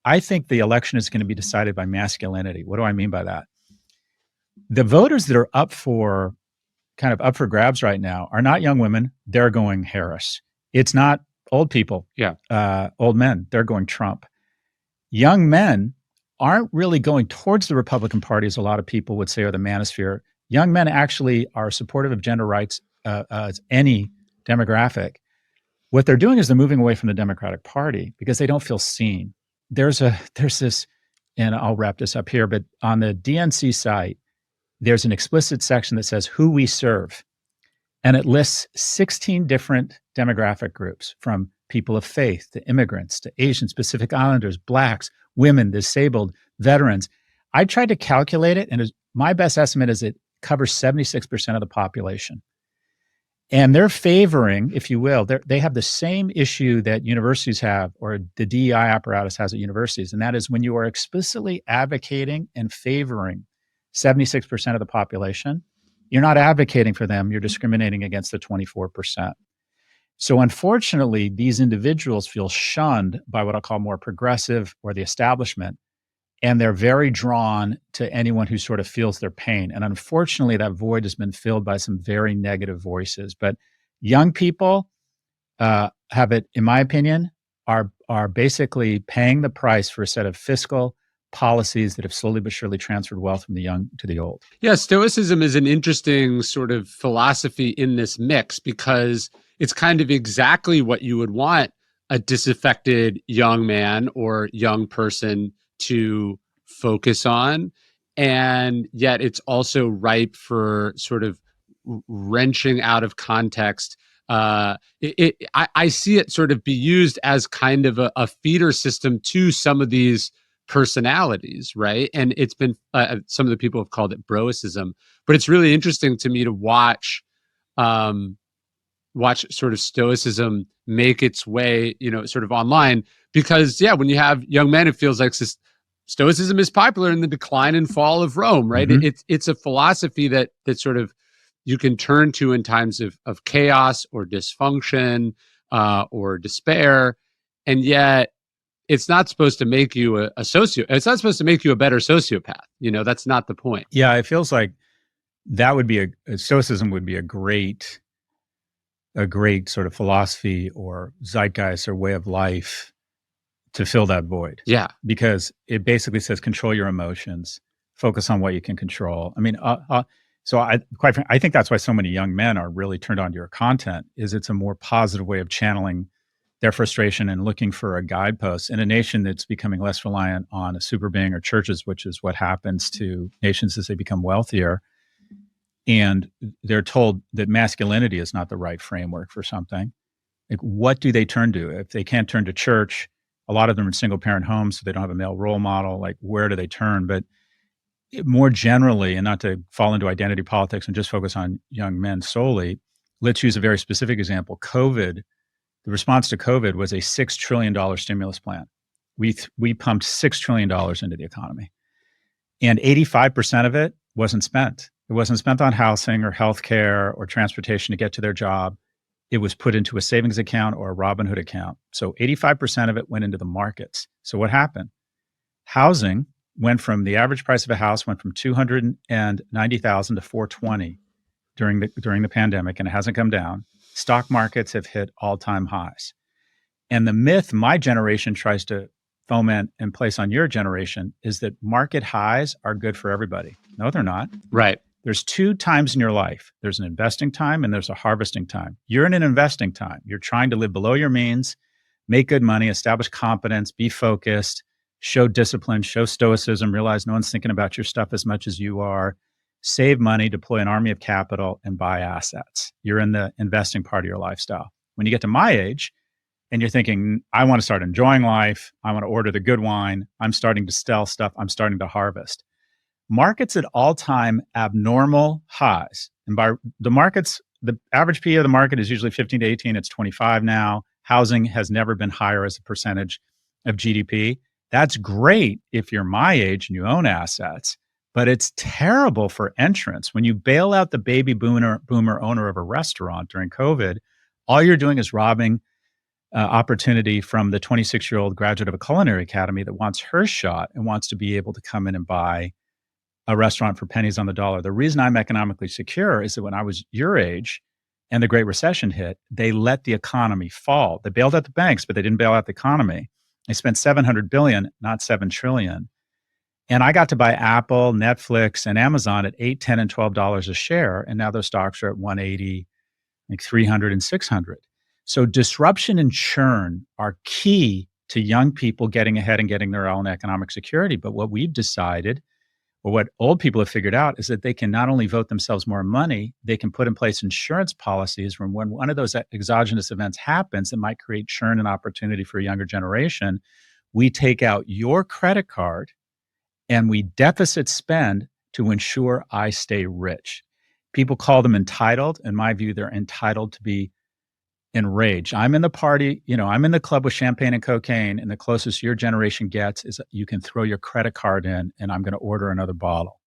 I think the election is going to be decided by masculinity. What do I mean by that? The voters that are up for grabs right now are not young women. They're going Harris. It's not old people, Yeah. old men. They're going Trump. Young men aren't really going towards the Republican Party, as a lot of people would say, or the manosphere. Young men actually are supportive of gender rights as any demographic. What they're doing is they're moving away from the Democratic Party because they don't feel seen. There's this, and I'll wrap this up here, but on the DNC site, there's an explicit section that says who we serve. And it lists 16 different demographic groups, from people of faith to immigrants to Asian Pacific Islanders, Blacks, women, disabled, veterans. I tried to calculate it, and my best estimate is it covers 76% of the population. And they're favoring, if you will, they have the same issue that universities have, or the DEI apparatus has at universities. And that is when you are explicitly advocating and favoring 76% of the population, you're not advocating for them, you're discriminating against the 24%. So unfortunately, these individuals feel shunned by what I'll call more progressive or the establishment, and they're very drawn to anyone who sort of feels their pain. And unfortunately, that void has been filled by some very negative voices. But young people have it, in my opinion, are basically paying the price for a set of fiscal policies that have slowly but surely transferred wealth from the young to the old. Yeah, Stoicism is an interesting sort of philosophy in this mix because it's kind of exactly what you would want a disaffected young man or young person to focus on. And yet it's also ripe for sort of wrenching out of context. I see it sort of be used as kind of a feeder system to some of these personalities, right? And it's been some of the people have called it broicism, but it's really interesting to me to watch sort of Stoicism make its way, sort of online, because when you have young men, it feels like Stoicism is popular in the decline and fall of Rome, right? Mm-hmm. It's a philosophy that sort of you can turn to in times of chaos or dysfunction or despair, and yet it's not supposed to make you a socio. It's not supposed to make you a better sociopath. That's not the point. Yeah, it feels like that would be Stoicism would be a great sort of philosophy or zeitgeist or way of life to fill that void. Yeah. Because it basically says control your emotions, focus on what you can control. I mean, so I think that's why so many young men are really turned on to your content, is it's a more positive way of channeling their frustration and looking for a guidepost in a nation that's becoming less reliant on a super being or churches, which is what happens to nations as they become wealthier. And they're told that masculinity is not the right framework for something. Like, what do they turn to? If they can't turn to church, a lot of them are in single parent homes, so they don't have a male role model. Like, where do they turn? But more generally, and not to fall into identity politics and just focus on young men solely, let's use a very specific example. COVID, the response to COVID was a $6 trillion stimulus plan. We pumped $6 trillion into the economy, and 85% of it wasn't spent. It wasn't spent on housing or healthcare or transportation to get to their job. It was put into a savings account or a Robinhood account. So 85% of it went into the markets. So what happened? Housing went from, the average price of a house went from $290,000 to $420 during the pandemic, and it hasn't come down. Stock markets have hit all-time highs. And the myth my generation tries to foment and place on your generation is that market highs are good for everybody. No, they're not. Right. There's two times in your life. There's an investing time and there's a harvesting time. You're in an investing time. You're trying to live below your means, make good money, establish competence, be focused, show discipline, show stoicism, realize no one's thinking about your stuff as much as you are, save money, deploy an army of capital, and buy assets. You're in the investing part of your lifestyle. When you get to my age and you're thinking, I want to start enjoying life, I want to order the good wine, I'm starting to sell stuff, I'm starting to harvest. Markets at all-time abnormal highs. And by the markets, the average PE of the market is usually 15 to 18. It's 25 now. Housing has never been higher as a percentage of GDP. That's great if you're my age and you own assets, but it's terrible for entrants. When you bail out the baby boomer owner of a restaurant during COVID, all you're doing is robbing opportunity from the 26-year-old graduate of a culinary academy that wants her shot and wants to be able to come in and buy a restaurant for pennies on the dollar. The reason I'm economically secure is that when I was your age and the Great Recession hit, they let the economy fall. They bailed out the banks, but they didn't bail out the economy. They spent 700 billion, not 7 trillion. And I got to buy Apple, Netflix, and Amazon at 8, 10, and $12 a share. And now those stocks are at 180, like 300 and 600. So disruption and churn are key to young people getting ahead and getting their own economic security. But what we've decided, or what old people have figured out, is that they can not only vote themselves more money, they can put in place insurance policies from when one of those exogenous events happens that might create churn and opportunity for a younger generation. We take out your credit card and we deficit spend to ensure I stay rich. People call them entitled. In my view, they're entitled to be enraged. I'm in the party, I'm in the club with champagne and cocaine, and the closest your generation gets is you can throw your credit card in and I'm going to order another bottle.